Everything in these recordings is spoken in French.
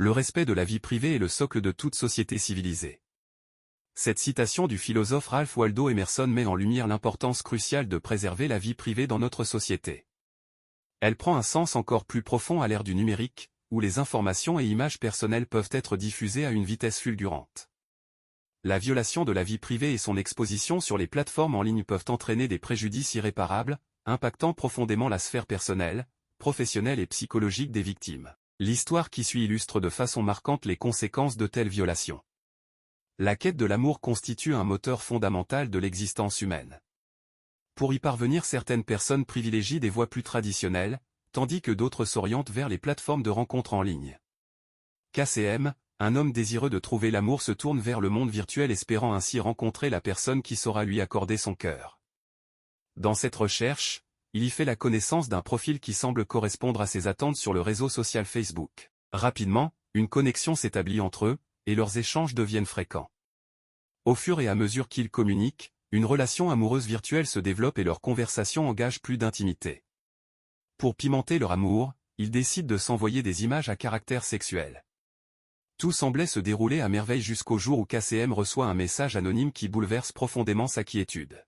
Le respect de la vie privée est le socle de toute société civilisée. Cette citation du philosophe Ralph Waldo Emerson met en lumière l'importance cruciale de préserver la vie privée dans notre société. Elle prend un sens encore plus profond à l'ère du numérique, où les informations et images personnelles peuvent être diffusées à une vitesse fulgurante. La violation de la vie privée et son exposition sur les plateformes en ligne peuvent entraîner des préjudices irréparables, impactant profondément la sphère personnelle, professionnelle et psychologique des victimes. L'histoire qui suit illustre de façon marquante les conséquences de telles violations. La quête de l'amour constitue un moteur fondamental de l'existence humaine. Pour y parvenir, certaines personnes privilégient des voies plus traditionnelles, tandis que d'autres s'orientent vers les plateformes de rencontres en ligne. KCM, un homme désireux de trouver l'amour se tourne vers le monde virtuel espérant ainsi rencontrer la personne qui saura lui accorder son cœur. Dans cette recherche, il y fait la connaissance d'un profil qui semble correspondre à ses attentes sur le réseau social Facebook. Rapidement, une connexion s'établit entre eux, et leurs échanges deviennent fréquents. Au fur et à mesure qu'ils communiquent, une relation amoureuse virtuelle se développe et leur conversation engage plus d'intimité. Pour pimenter leur amour, ils décident de s'envoyer des images à caractère sexuel. Tout semblait se dérouler à merveille jusqu'au jour où KCM reçoit un message anonyme qui bouleverse profondément sa quiétude.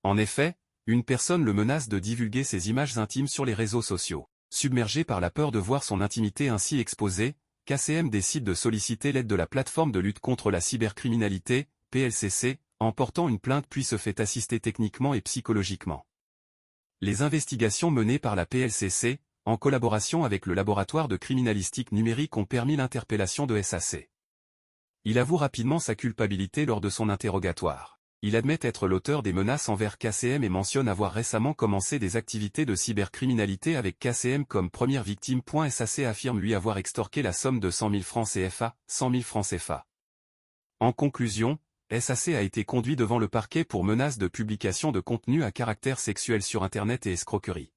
En effet, une personne le menace de divulguer ses images intimes sur les réseaux sociaux. Submergé par la peur de voir son intimité ainsi exposée, KCM décide de solliciter l'aide de la plateforme de lutte contre la cybercriminalité, PLCC, en portant une plainte puis se fait assister techniquement et psychologiquement. Les investigations menées par la PLCC, en collaboration avec le laboratoire de criminalistique numérique ont permis l'interpellation de SAC. Il avoue rapidement sa culpabilité lors de son interrogatoire. Il admet être l'auteur des menaces envers KCM et mentionne avoir récemment commencé des activités de cybercriminalité avec KCM comme première victime. SAC affirme lui avoir extorqué la somme de 100 000 francs CFA, 100 000 francs CFA. En conclusion, SAC a été conduit devant le parquet pour menace de publication de contenu à caractère sexuel sur Internet et escroquerie.